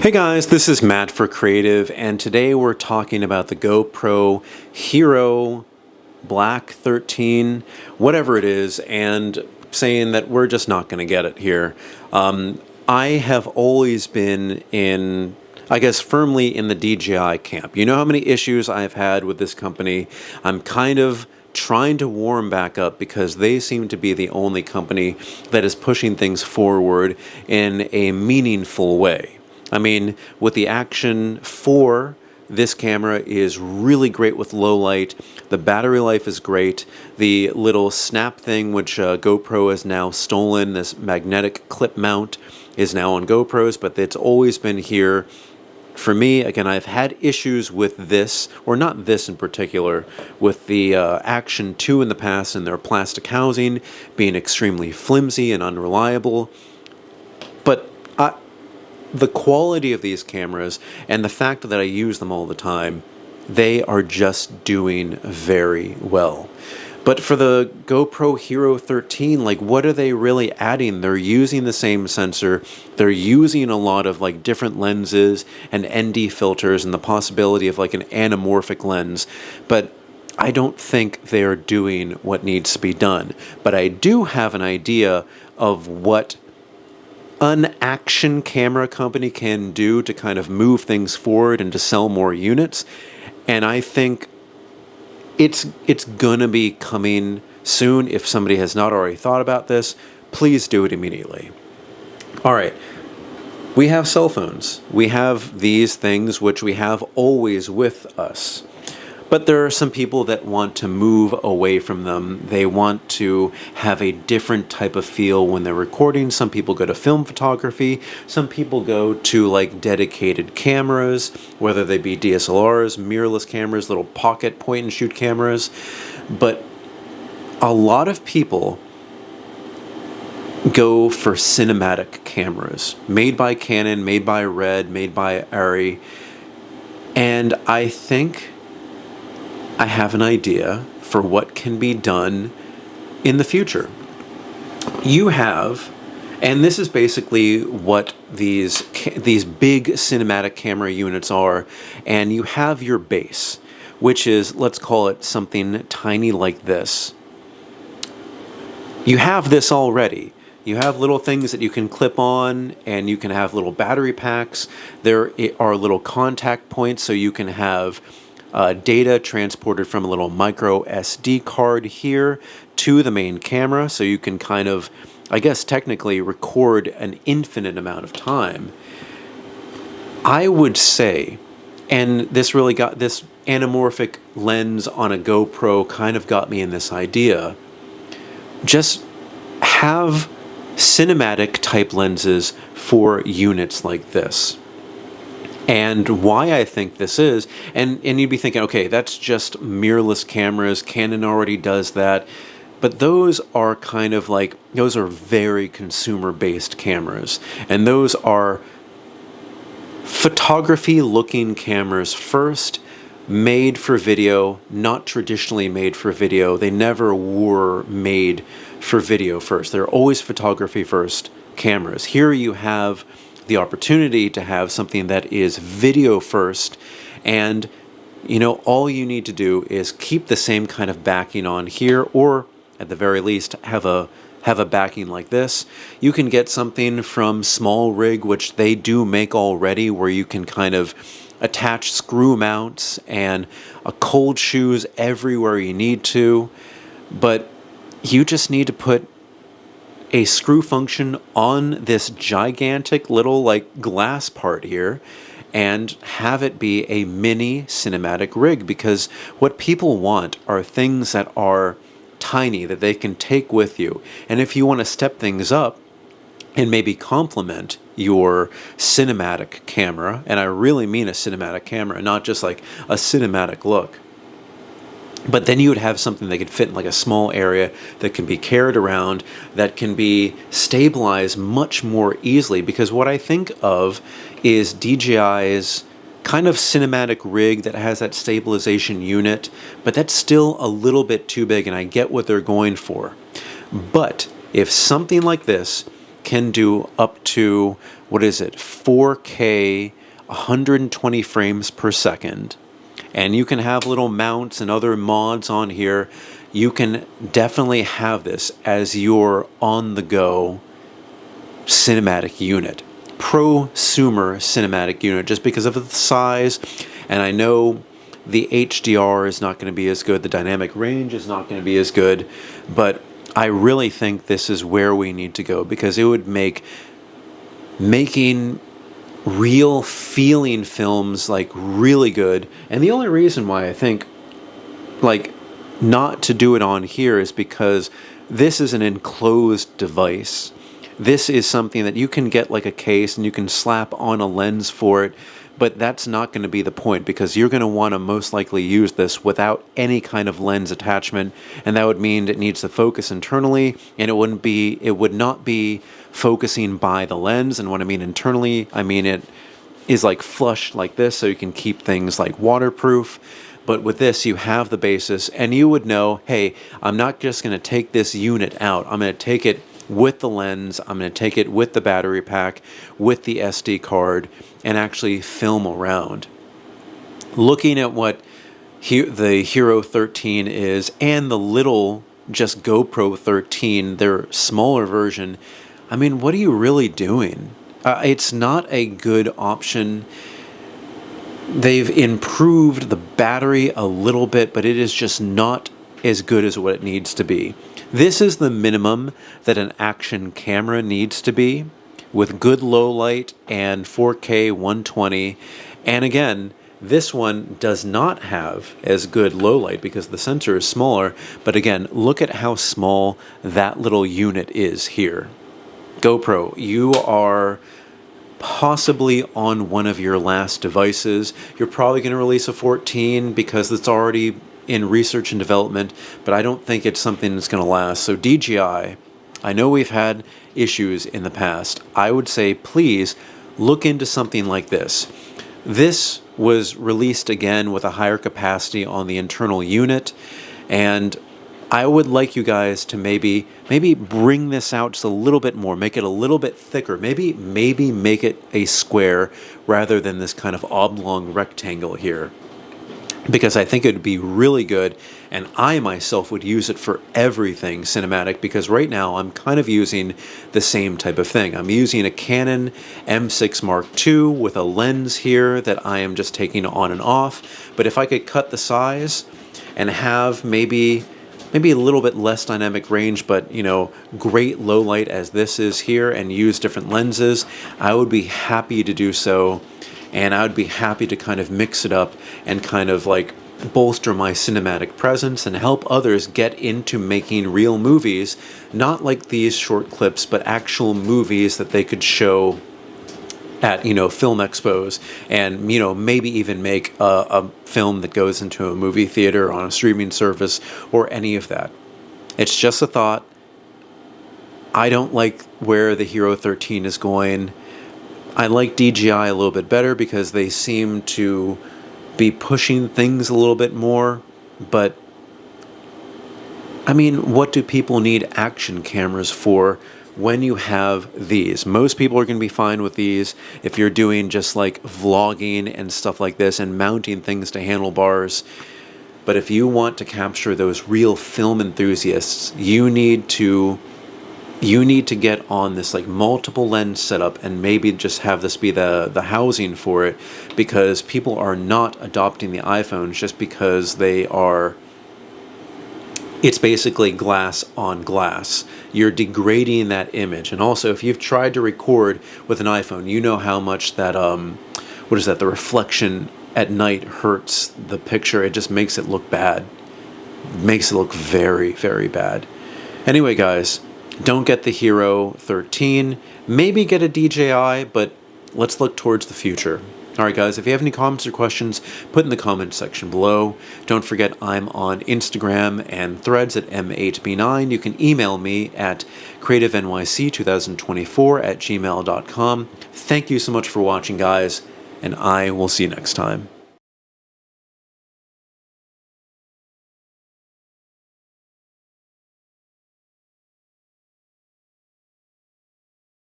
Hey guys, this is Matt for Creative, and today we're talking about the GoPro Hero Black 13, whatever it is, and saying that we're just not going to get it here. I have always been in, I guess, firmly in the DJI camp. You know how many issues I've had with this company. I'm kind of trying to warm back up because they seem to be the only company that is pushing things forward in a meaningful way. I mean, with the Action 4, this camera is really great with low light. The battery life is great. The little snap thing, which GoPro has now stolen, this magnetic clip mount, is now on GoPros, but it's always been here. For me, again, I've had issues with this, or not this in particular, with the Action 2 in the past and their plastic housing being extremely flimsy and unreliable. But the quality of these cameras and the fact that I use them all the time, they are just doing very well. But for the GoPro Hero13, like, what are they really adding? They're using the same sensor. They're using a lot of like different lenses and ND filters and the possibility of like an anamorphic lens. But I don't think they're doing what needs to be done. But I do have an idea of what an action camera company can do to kind of move things forward and to sell more units. And I think it's gonna be coming soon. If somebody has not already thought about this, please do it immediately. All right, we have cell phones. We have these things which we have always with us. But there are some people that want to move away from them. They want to have a different type of feel when they're recording. Some people go to film photography. Some people go to like dedicated cameras, whether they be DSLRs, mirrorless cameras, little pocket point and shoot cameras. But a lot of people go for cinematic cameras, made by Canon, made by Red, made by Arri. And I think I have an idea for what can be done in the future. You have, and this is basically what these big cinematic camera units are, and you have your base, which is, let's call it something tiny like this. You have this already. You have little things that you can clip on, and you can have little battery packs. There are little contact points, so you can have data transported from a little micro SD card here to the main camera, so you can kind of, I guess technically, record an infinite amount of time. I would say, and this really got, this anamorphic lens on a GoPro kind of got me in this idea, just have cinematic type lenses for units like this. And why I think this is, and you'd be thinking, okay, that's just mirrorless cameras. Canon already does that. But those are kind of like, those are very consumer-based cameras. And those are photography-looking cameras first, made for video, not traditionally made for video. They never were made for video first. They're always photography first cameras. Here you have the opportunity to have something that is video first, and you know, all you need to do is keep the same kind of backing on here, or at the very least have a backing like this. You can get something from Small Rig, which they do make already, where you can kind of attach screw mounts and a cold shoes everywhere you need to, but you just need to put a screw function on this gigantic little like glass part here and have it be a mini cinematic rig, because what people want are things that are tiny that they can take with you. And if you want to step things up and maybe complement your cinematic camera, and I really mean a cinematic camera, not just like a cinematic look, but then you would have something that could fit in like a small area that can be carried around, that can be stabilized much more easily. Because what I think of is DJI's kind of cinematic rig that has that stabilization unit, but that's still a little bit too big, and I get what they're going for. But if something like this can do up to, 4K, 120 frames per second. And you can have little mounts and other mods on here. You can definitely have this as your on-the-go cinematic unit. Prosumer cinematic unit, just because of the size. And I know the HDR is not going to be as good, the dynamic range is not going to be as good, but I really think this is where we need to go, because it would make making real feeling films like really good. And the only reason why I think like not to do it on here is because this is an enclosed device. This is something that you can get like a case and you can slap on a lens for it, but that's not going to be the point, because you're going to want to most likely use this without any kind of lens attachment, and that would mean it needs to focus internally, and it would not be focusing by the lens. And when I mean internally, I mean it is like flush like this, so you can keep things like waterproof. But with this, you have the basis, and you would know, hey, I'm not just going to take this unit out. I'm going to take it with the lens, I'm going to take it with the battery pack, with the SD card, and actually film around. Looking at what the Hero 13 is, and the little just GoPro 13, their smaller version, I mean, what are you really doing? It's not a good option. They've improved the battery a little bit, but it is just not as good as what it needs to be. This is the minimum that an action camera needs to be, with good low light and 4K 120. And again, this one does not have as good low light because the sensor is smaller. But again, look at how small that little unit is here. GoPro, you are possibly on one of your last devices. You're probably going to release a 14 because it's already in research and development, but I don't think it's something that's going to last. So DJI, I know we've had issues in the past. I would say please look into something like this. This was released again with a higher capacity on the internal unit, and I would like you guys to maybe bring this out just a little bit more, make it a little bit thicker, maybe make it a square rather than this kind of oblong rectangle here, because I think it would be really good, and I myself would use it for everything cinematic, because right now I'm kind of using the same type of thing. I'm using a Canon M6 Mark II with a lens here that I am just taking on and off, but if I could cut the size and have maybe a little bit less dynamic range, but you know, great low light as this is here, and use different lenses, I would be happy to do so. And I would be happy to kind of mix it up and kind of like bolster my cinematic presence and help others get into making real movies, not like these short clips, but actual movies that they could show at, you know, film expos, and, you know, maybe even make a film that goes into a movie theater on a streaming service or any of that. It's just a thought. I don't like where the Hero 13 is going. I like DJI a little bit better because they seem to be pushing things a little bit more, but I mean, what do people need action cameras for when you have these? Most people are going to be fine with these if you're doing just like vlogging and stuff like this and mounting things to handlebars. But if you want to capture those real film enthusiasts, you need to get on this like multiple lens setup, and maybe just have this be the housing for it, because people are not adopting the iPhones just because it's basically glass on glass. You're degrading that image. And also, if you've tried to record with an iPhone, you know how much that the reflection at night hurts the picture. It just makes it look bad. It makes it look very, very bad. Anyway, guys, don't get the Hero 13. Maybe get a DJI, but let's look towards the future. Alright guys, if you have any comments or questions, put in the comment section below. Don't forget, I'm on Instagram and Threads at M8B9. You can email me at creativenyc2024@gmail.com. Thank you so much for watching, guys, and I will see you next time.